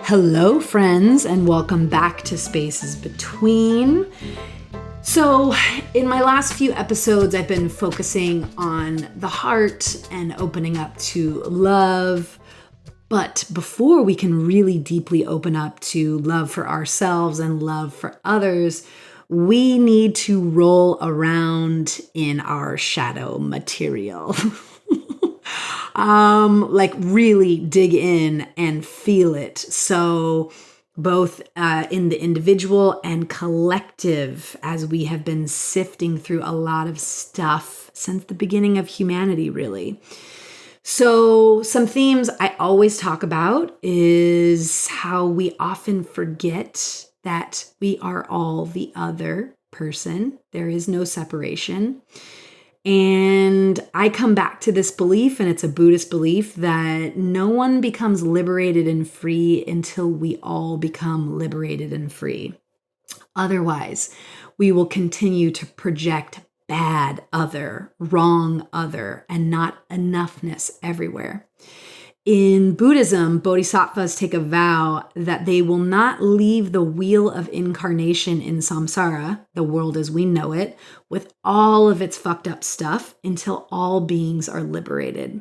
Hello, friends, and welcome back to Spaces Between. So, in my last few episodes, I've been focusing on the heart and opening up to love. But before we can really deeply open up to love for ourselves and love for others, we need to roll around in our shadow material. Like really dig in and feel it. So both in the individual and collective, as we have been sifting through a lot of stuff since the beginning of humanity, really. So some themes I always talk about is how we often forget that we are all the other person. There is no separation. And I come back to this belief, and it's a Buddhist belief, that no one becomes liberated and free until we all become liberated and free. Otherwise, we will continue to project bad other, wrong other, and not enoughness everywhere. In Buddhism, bodhisattvas take a vow that they will not leave the wheel of incarnation in samsara, the world as we know it, with all of its fucked up stuff until all beings are liberated.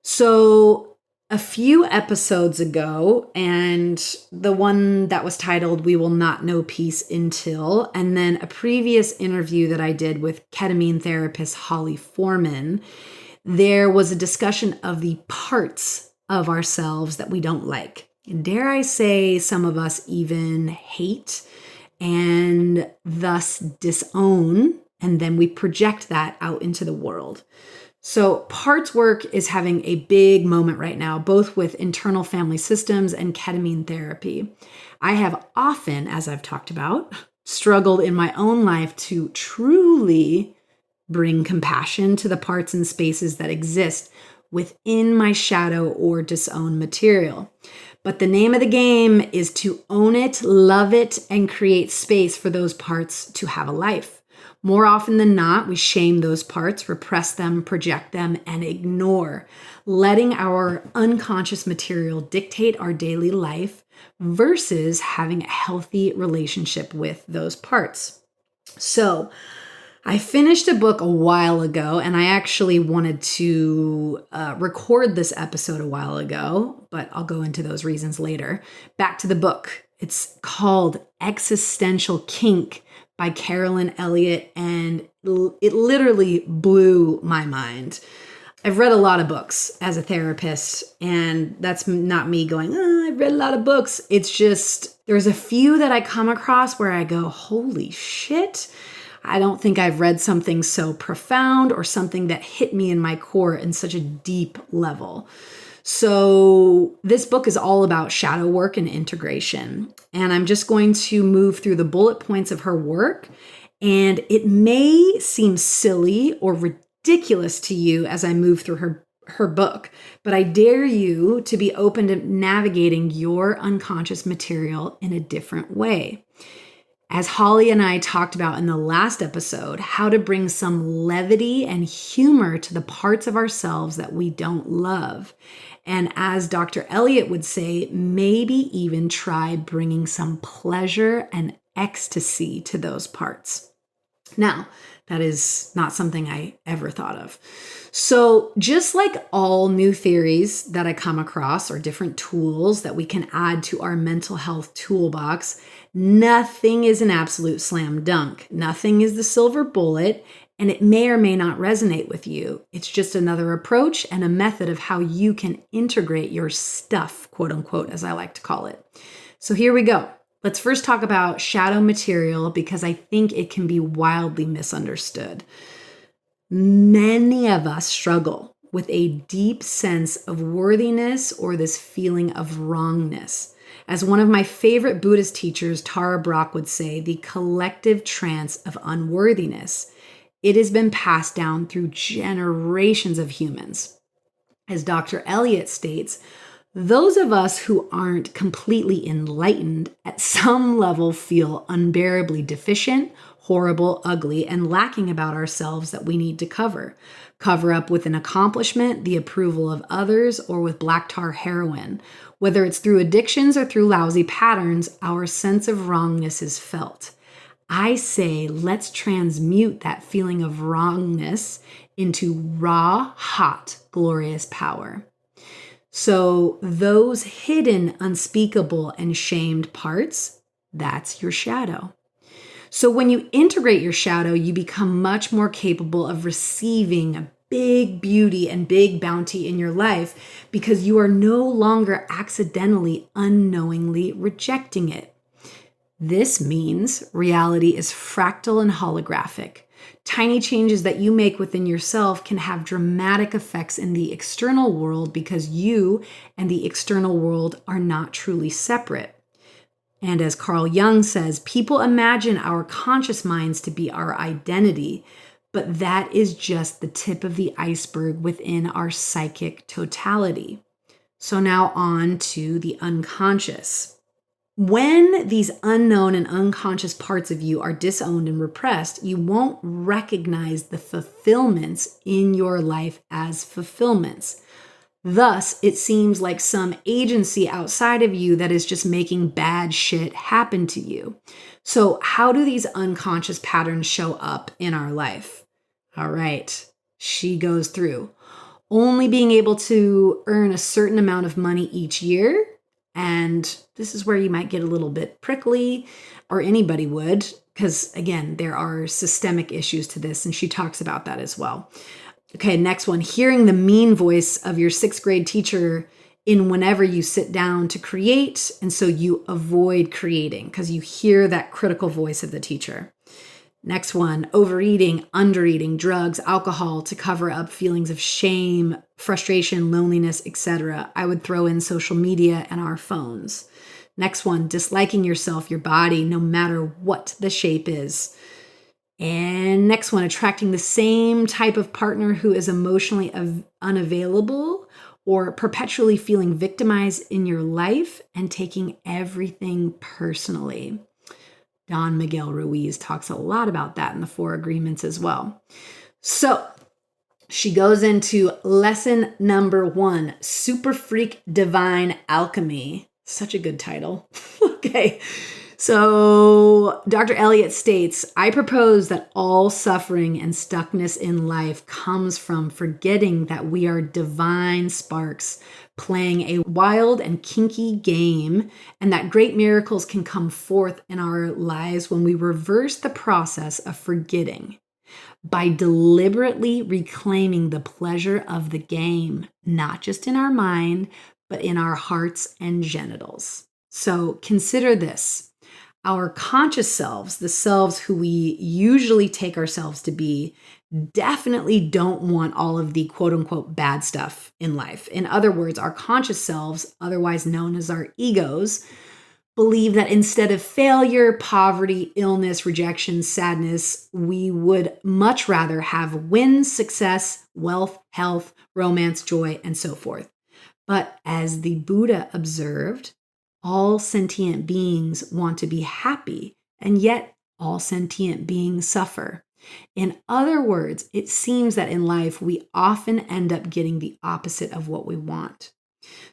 So a few episodes ago, and the one that was titled "We Will Not Know Peace Until," and then a previous interview that I did with ketamine therapist Holly Foreman, there was a discussion of the parts of ourselves that we don't like. And dare I say, some of us even hate and thus disown, and then we project that out into the world. So parts work is having a big moment right now, both with internal family systems and ketamine therapy. I have often, as I've talked about, struggled in my own life to truly bring compassion to the parts and spaces that exist within my shadow or disowned material. But the name of the game is to own it, love it, and create space for those parts to have a life. More often than not, we shame those parts, repress them, project them, and ignore, letting our unconscious material dictate our daily life versus having a healthy relationship with those parts. So, I finished a book a while ago, and I actually wanted to record this episode a while ago, but I'll go into those reasons later. Back to the book. It's called Existential Kink by Carolyn Elliot, and it literally blew my mind. I've read a lot of books as a therapist, and that's not me going, I've read a lot of books. It's just, there's a few that I come across where I go, holy shit. I don't think I've read something so profound or something that hit me in my core in such a deep level. So this book is all about shadow work and integration. And I'm just going to move through the bullet points of her work. And it may seem silly or ridiculous to you as I move through her book, but I dare you to be open to navigating your unconscious material in a different way. As Holly and I talked about in the last episode, how to bring some levity and humor to the parts of ourselves that we don't love. And as Dr. Elliott would say, maybe even try bringing some pleasure and ecstasy to those parts. Now, that is not something I ever thought of. So just like all new theories that I come across or different tools that we can add to our mental health toolbox, nothing is an absolute slam dunk. Nothing is the silver bullet, and it may or may not resonate with you. It's just another approach and a method of how you can integrate your stuff, quote unquote, as I like to call it. So here we go. Let's first talk about shadow material because I think it can be wildly misunderstood. Many of us struggle with a deep sense of worthiness or this feeling of wrongness. As one of my favorite Buddhist teachers, Tara Brach, would say, the collective trance of unworthiness. It has been passed down through generations of humans. As Dr. Elliot states, those of us who aren't completely enlightened at some level feel unbearably deficient, horrible, ugly, and lacking about ourselves that we need to cover. Cover up with an accomplishment, the approval of others, or with black tar heroin. Whether it's through addictions or through lousy patterns, our sense of wrongness is felt. I say, let's transmute that feeling of wrongness into raw, hot, glorious power. So those hidden, unspeakable, and shamed parts, that's your shadow. So when you integrate your shadow, you become much more capable of receiving a big beauty and big bounty in your life because you are no longer accidentally, unknowingly rejecting it. This means reality is fractal and holographic. Tiny changes that you make within yourself can have dramatic effects in the external world because you and the external world are not truly separate. And as Carl Jung says, people imagine our conscious minds to be our identity, but that is just the tip of the iceberg within our psychic totality. So now on to the unconscious. When these unknown and unconscious parts of you are disowned and repressed, you won't recognize the fulfillments in your life as fulfillments. Thus, it seems like some agency outside of you that is just making bad shit happen to you. So, how do these unconscious patterns show up in our life? All right, she goes through only being able to earn a certain amount of money each year. And this is where you might get a little bit prickly, or anybody would, because again, there are systemic issues to this, and she talks about that as well. Okay, next one, hearing the mean voice of your 6th grade teacher in whenever you sit down to create, and so you avoid creating because you hear that critical voice of the teacher. Next one, overeating, undereating, drugs, alcohol to cover up feelings of shame, frustration, loneliness, etc. I would throw in social media and our phones. Next one, disliking yourself, your body, no matter what the shape is. And next one, attracting the same type of partner who is emotionally unavailable or perpetually feeling victimized in your life and taking everything personally. Don Miguel Ruiz talks a lot about that in the 4 Agreements as well. So she goes into lesson number 1, Super Freak Divine Alchemy. Such a good title. Okay. So Dr. Elliot states, I propose that all suffering and stuckness in life comes from forgetting that we are divine sparks playing a wild and kinky game, and that great miracles can come forth in our lives when we reverse the process of forgetting by deliberately reclaiming the pleasure of the game, not just in our mind, but in our hearts and genitals. So consider this. Our conscious selves, the selves who we usually take ourselves to be, definitely don't want all of the quote unquote bad stuff in life. In other words, our conscious selves, otherwise known as our egos, believe that instead of failure, poverty, illness, rejection, sadness, we would much rather have wins, success, wealth, health, romance, joy, and so forth. But as the Buddha observed, all sentient beings want to be happy, and yet all sentient beings suffer. In other words, it seems that in life we often end up getting the opposite of what we want.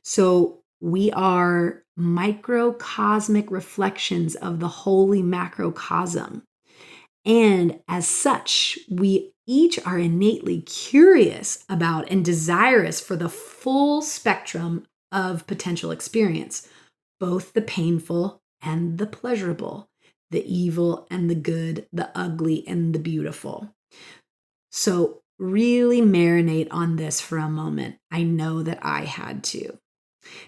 So we are microcosmic reflections of the holy macrocosm. And as such, we each are innately curious about and desirous for the full spectrum of potential experience, both the painful and the pleasurable, the evil and the good, the ugly and the beautiful. So really marinate on this for a moment. I know that I had to.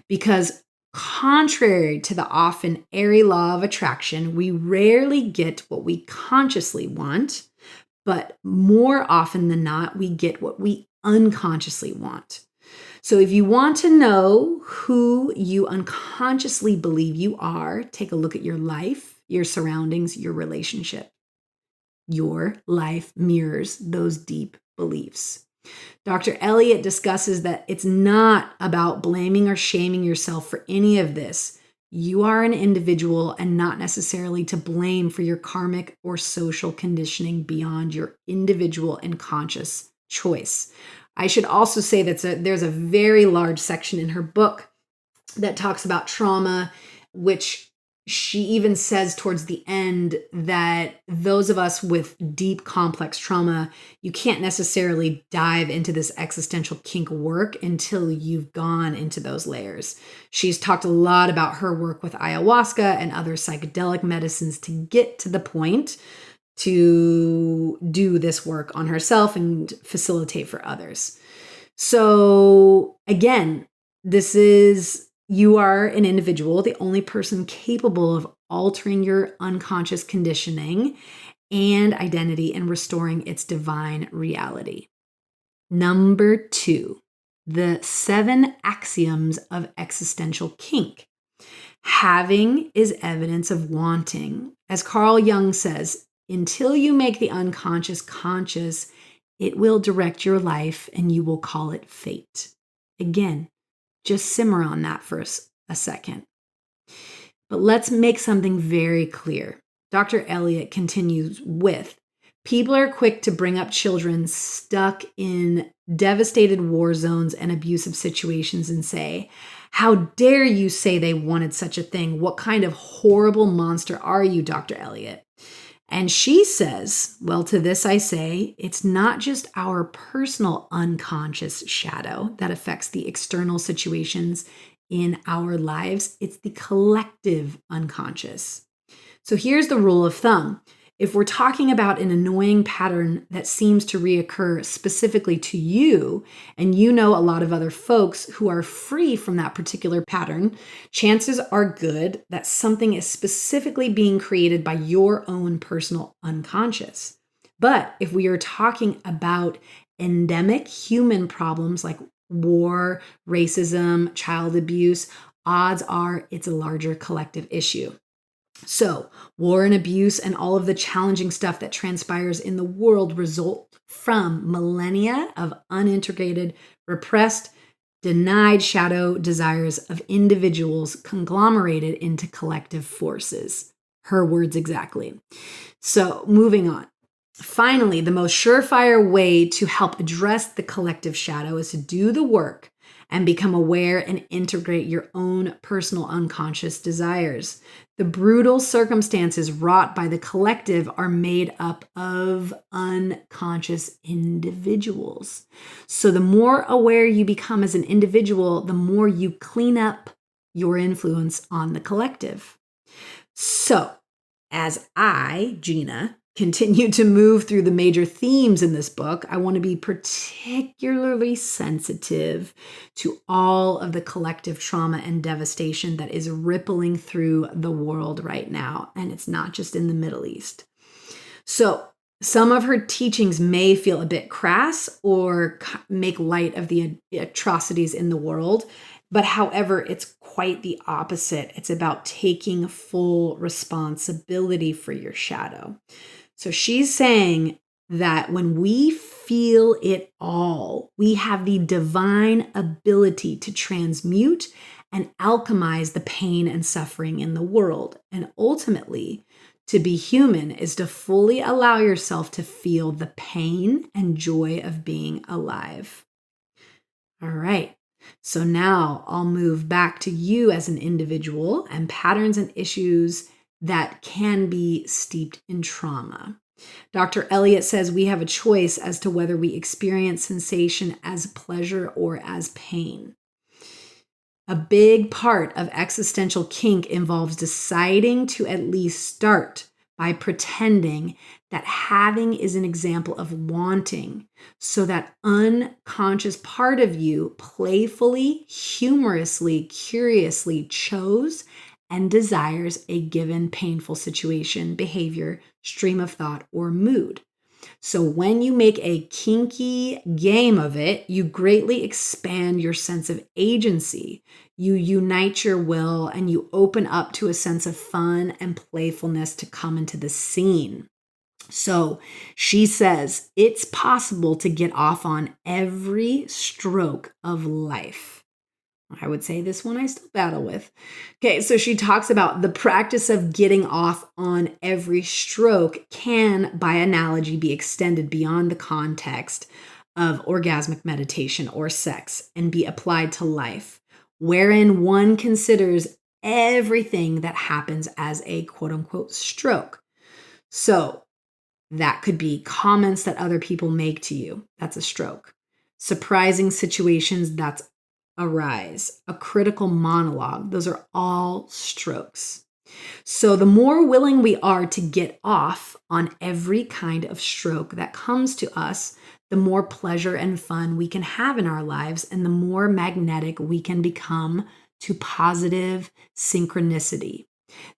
Because contrary to the often airy law of attraction, we rarely get what we consciously want, but more often than not, we get what we unconsciously want. So if you want to know who you unconsciously believe you are, take a look at your life, your surroundings, your relationship. Your life mirrors those deep beliefs. Dr. Elliot discusses that it's not about blaming or shaming yourself for any of this. You are an individual and not necessarily to blame for your karmic or social conditioning beyond your individual and conscious choice. I should also say that there's a very large section in her book that talks about trauma, which she even says towards the end that those of us with deep complex trauma, you can't necessarily dive into this existential kink work until you've gone into those layers. She's talked a lot about her work with ayahuasca and other psychedelic medicines to get to the point to do this work on herself and facilitate for others. So again, you are an individual, the only person capable of altering your unconscious conditioning and identity and restoring its divine reality. Number 2, the 7 axioms of existential kink. Having is evidence of wanting. As Carl Jung says, until you make the unconscious conscious, it will direct your life and you will call it fate. Again, just simmer on that for a second. But let's make something very clear. Dr. Elliot continues with, people are quick to bring up children stuck in devastated war zones and abusive situations and say, how dare you say they wanted such a thing? What kind of horrible monster are you, Dr. Elliot? And she says, well, to this I say, it's not just our personal unconscious shadow that affects the external situations in our lives. It's the collective unconscious. So here's the rule of thumb. If we're talking about an annoying pattern that seems to reoccur specifically to you, and you know a lot of other folks who are free from that particular pattern, chances are good that something is specifically being created by your own personal unconscious. But if we are talking about endemic human problems like war, racism, child abuse, odds are it's a larger collective issue. So, war and abuse and all of the challenging stuff that transpires in the world result from millennia of unintegrated, repressed, denied shadow desires of individuals conglomerated into collective forces. Her words exactly. So, moving on. Finally, the most surefire way to help address the collective shadow is to do the work and become aware and integrate your own personal unconscious desires. The brutal circumstances wrought by the collective are made up of unconscious individuals. So the more aware you become as an individual, the more you clean up your influence on the collective. So, as I, Gina, continue to move through the major themes in this book, I want to be particularly sensitive to all of the collective trauma and devastation that is rippling through the world right now. And it's not just in the Middle East. So some of her teachings may feel a bit crass or make light of the atrocities in the world. But however, it's quite the opposite. It's about taking full responsibility for your shadow. So she's saying that when we feel it all, we have the divine ability to transmute and alchemize the pain and suffering in the world. And ultimately, to be human is to fully allow yourself to feel the pain and joy of being alive. All right. So now I'll move back to you as an individual and patterns and issues that can be steeped in trauma. Dr. Elliot says we have a choice as to whether we experience sensation as pleasure or as pain. A big part of existential kink involves deciding to at least start by pretending that having is an example of wanting, so that unconscious part of you playfully, humorously, curiously chose and desires a given painful situation, behavior, stream of thought, or mood. So when you make a kinky game of it, you greatly expand your sense of agency. You unite your will and you open up to a sense of fun and playfulness to come into the scene. So she says it's possible to get off on every stroke of life. I would say this one I still battle with. Okay, so she talks about the practice of getting off on every stroke can, by analogy, be extended beyond the context of orgasmic meditation or sex and be applied to life, wherein one considers everything that happens as a quote unquote stroke. So that could be comments that other people make to you. That's a stroke. Surprising situations that arise. A critical monologue. Those are all strokes. So the more willing we are to get off on every kind of stroke that comes to us, the more pleasure and fun we can have in our lives and the more magnetic we can become to positive synchronicity.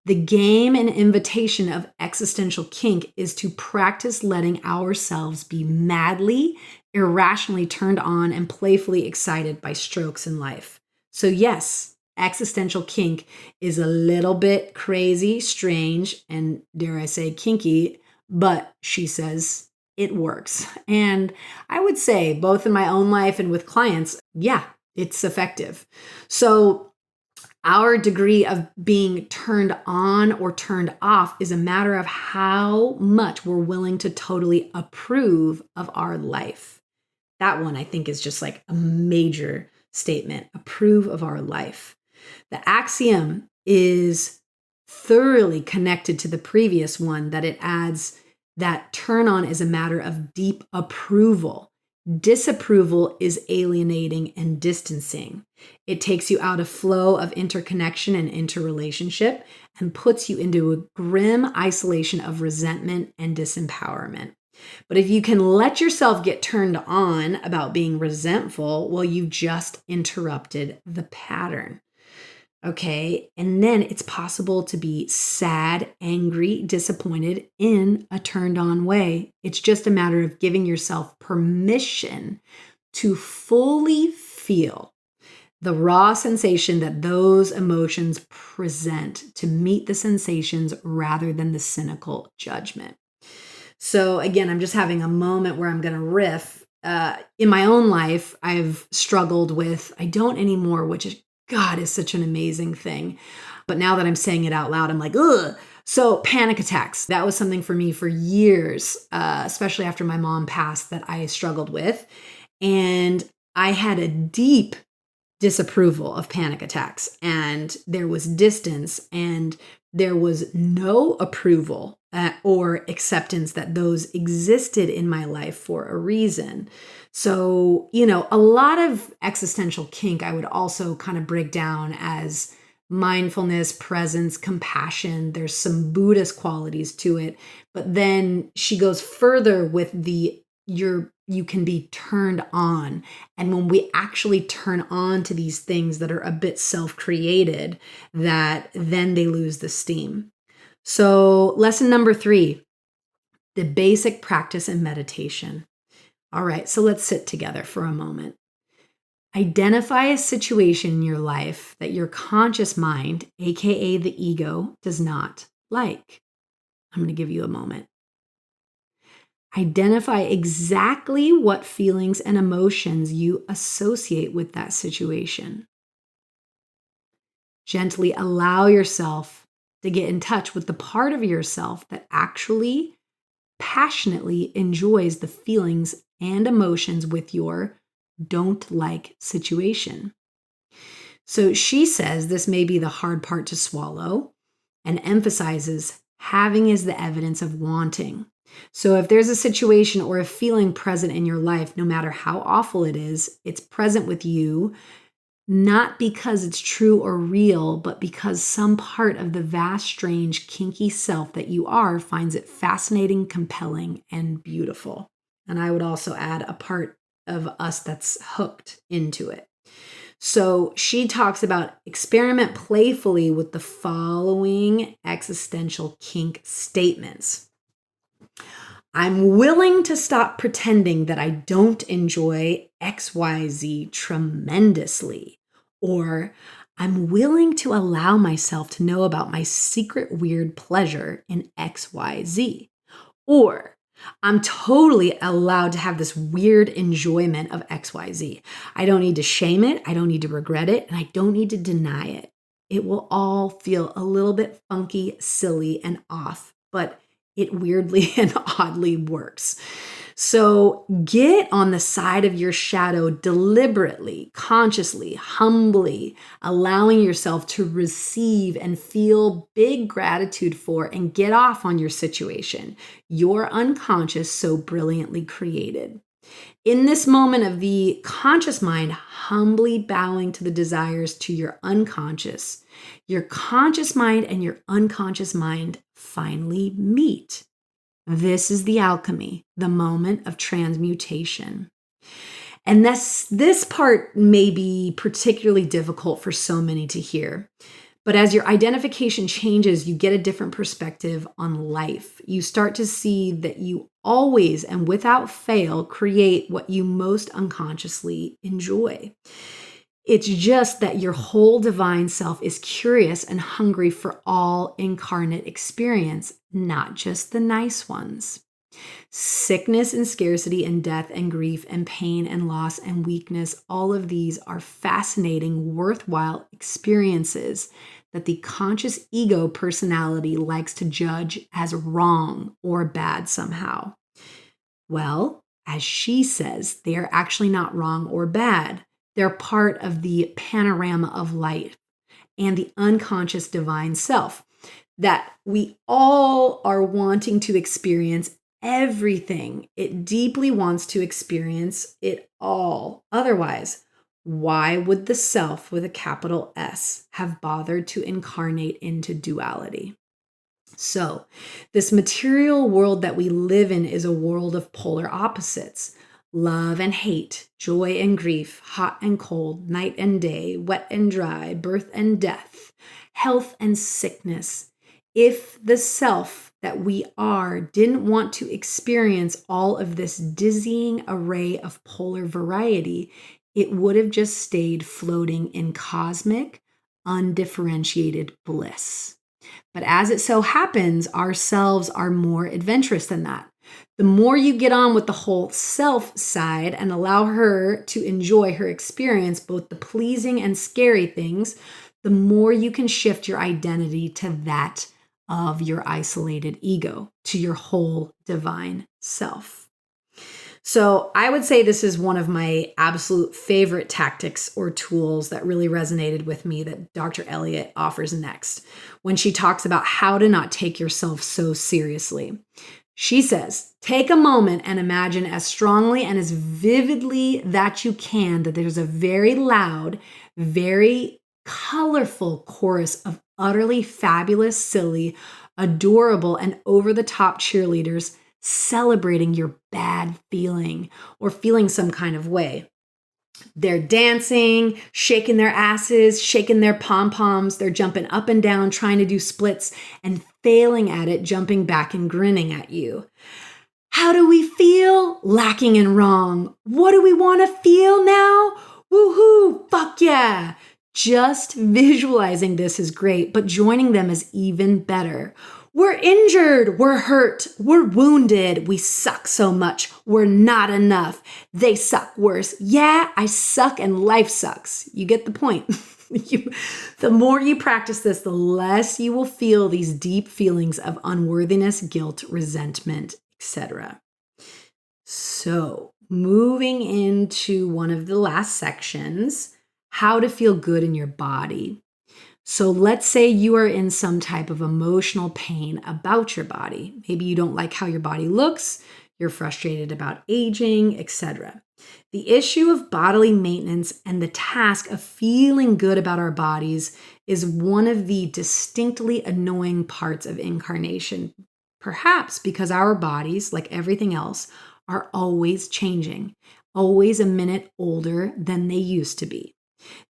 The game and invitation of existential kink is to practice letting ourselves be madly, irrationally turned on and playfully excited by strokes in life. So yes, existential kink is a little bit crazy, strange, and dare I say kinky, but she says it works. And I would say both in my own life and with clients, yeah, it's effective. So our degree of being turned on or turned off is a matter of how much we're willing to totally approve of our life. That one I think is just like a major statement. Approve of our life. The axiom is thoroughly connected to the previous one, that it adds that turn on is a matter of deep approval. Disapproval is alienating and distancing. It takes you out of flow of interconnection and interrelationship and puts you into a grim isolation of resentment and disempowerment. But if you can let yourself get turned on about being resentful, well, you just interrupted the pattern. Okay. And then it's possible to be sad, angry, disappointed in a turned on way. It's just a matter of giving yourself permission to fully feel the raw sensation that those emotions present, to meet the sensations rather than the cynical judgment. So again, I'm just having a moment where I'm going to riff. In my own life, I've struggled with, I don't anymore, which is, God, is such an amazing thing. But now that I'm saying it out loud, I'm like, ugh. So panic attacks, that was something for me for years, especially after my mom passed, that I struggled with. And I had a deep disapproval of panic attacks, and there was distance, and there was no approval or acceptance that those existed in my life for a reason. So, a lot of existential kink I would also kind of break down as mindfulness, presence, compassion. There's some Buddhist qualities to it, but then she goes further with you can be turned on. And when we actually turn on to these things that are a bit self-created, that then they lose the steam. So lesson number 3, the basic practice in meditation. All right, so let's sit together for a moment. Identify a situation in your life that your conscious mind, aka the ego, does not like. I'm going to give you a moment. Identify exactly what feelings and emotions you associate with that situation. Gently allow yourself to get in touch with the part of yourself that actually passionately enjoys the feelings and emotions with your don't like situation. So she says this may be the hard part to swallow and emphasizes having is the evidence of wanting. So if there's a situation or a feeling present in your life, no matter how awful it is, it's present with you, not because it's true or real, but because some part of the vast, strange, kinky self that you are finds it fascinating, compelling, and beautiful. And I would also add a part of us that's hooked into it. So she talks about experiment playfully with the following existential kink statements. I'm willing to stop pretending that I don't enjoy XYZ tremendously. Or I'm willing to allow myself to know about my secret weird pleasure in XYZ. Or I'm totally allowed to have this weird enjoyment of XYZ. I don't need to shame it. I don't need to regret it. And I don't need to deny it. It will all feel a little bit funky, silly, and off, but it weirdly and oddly works. So get on the side of your shadow deliberately, consciously, humbly, allowing yourself to receive and feel big gratitude for and get off on your situation, your unconscious so brilliantly created. In this moment of the conscious mind humbly bowing to the desires to your conscious mind and your unconscious mind finally meet. This is the alchemy, the moment of transmutation. And this part may be particularly difficult for so many to hear. But as your identification changes, you get a different perspective on life. You start to see that you always and without fail create what you most unconsciously enjoy. It's just that your whole divine self is curious and hungry for all incarnate experience, not just the nice ones. Sickness and scarcity and death and grief and pain and loss and weakness, all of these are fascinating, worthwhile experiences that the conscious ego personality likes to judge as wrong or bad somehow. Well, as she says, they are actually not wrong or bad. They're part of the panorama of life and the unconscious divine self that we all are wanting to experience everything. It deeply wants to experience it all. Otherwise, why would the self with a capital S have bothered to incarnate into duality? So, this material world that we live in is a world of polar opposites. Love and hate, joy and grief, hot and cold, night and day, wet and dry, birth and death, health and sickness. If the self that we are didn't want to experience all of this dizzying array of polar variety, it would have just stayed floating in cosmic, undifferentiated bliss. But as it so happens, ourselves are more adventurous than that. The more you get on with the whole self side and allow her to enjoy her experience, both the pleasing and scary things, the more you can shift your identity to that of your isolated ego, to your whole divine self. So I would say this is one of my absolute favorite tactics or tools that really resonated with me that Dr. Elliot offers next when she talks about how to not take yourself so seriously. She says, take a moment and imagine as strongly and as vividly that you can that there's a very loud, very colorful chorus of utterly fabulous, silly, adorable, and over-the-top cheerleaders celebrating your bad feeling or feeling some kind of way. They're dancing, shaking their asses, shaking their pom-poms. They're jumping up and down, trying to do splits and failing at it, jumping back and grinning at you. How do we feel? Lacking and wrong. What do we want to feel now? Woohoo! Fuck yeah! Just visualizing this is great, but joining them is even better. We're injured, we're hurt, we're wounded, we suck so much, we're not enough, they suck worse. Yeah, I suck and life sucks. You get the point. The more you practice this, the less you will feel these deep feelings of unworthiness, guilt, resentment, etc. So, moving into one of the last sections, how to feel good in your body. So let's say you are in some type of emotional pain about your body. Maybe you don't like how your body looks, you're frustrated about aging, etc. The issue of bodily maintenance and the task of feeling good about our bodies is one of the distinctly annoying parts of incarnation, perhaps because our bodies, like everything else, are always changing, always a minute older than they used to be.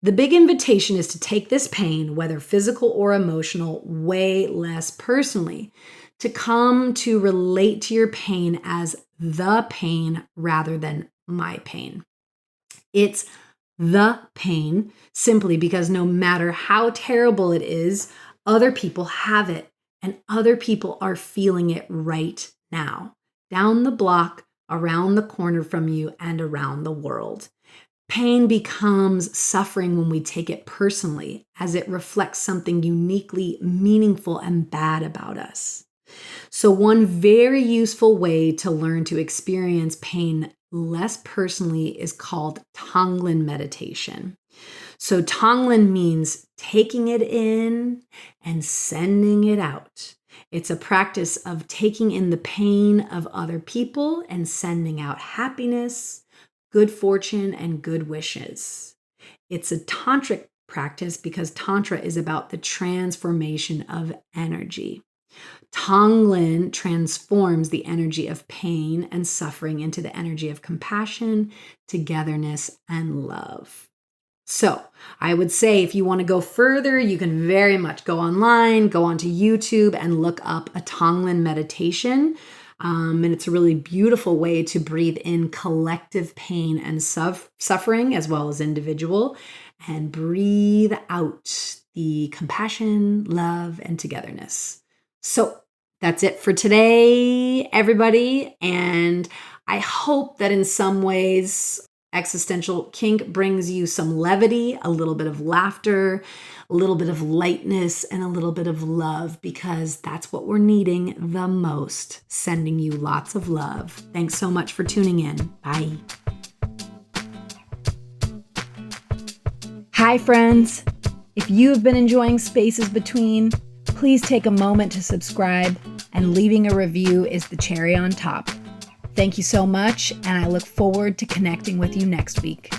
The big invitation is to take this pain, whether physical or emotional, way less personally, to come to relate to your pain as the pain rather than my pain. It's the pain simply because no matter how terrible it is, other people have it and other people are feeling it right now. down the block, around the corner from you, and around the world. Pain becomes suffering when we take it personally, as it reflects something uniquely meaningful and bad about us. So one very useful way to learn to experience pain less personally is called Tonglen meditation. So Tonglen means taking it in and sending it out. It's a practice of taking in the pain of other people and sending out happiness, good fortune, and good wishes. It's a tantric practice because Tantra is about the transformation of energy. Tonglen transforms the energy of pain and suffering into the energy of compassion, togetherness, and love. So I would say if you want to go further, you can very much go online, go onto YouTube and look up a Tonglen meditation. And it's a really beautiful way to breathe in collective pain and suffering as well as individual, and breathe out the compassion, love, and togetherness. So that's it for today, everybody. And I hope that in some ways, Existential Kink brings you some levity, a little bit of laughter, a little bit of lightness, and a little bit of love, because that's what we're needing the most. Sending you lots of love. Thanks so much for tuning in. Bye. Hi, friends. If you have been enjoying Spaces Between, please take a moment to subscribe, and leaving a review is the cherry on top. Thank you so much, and I look forward to connecting with you next week.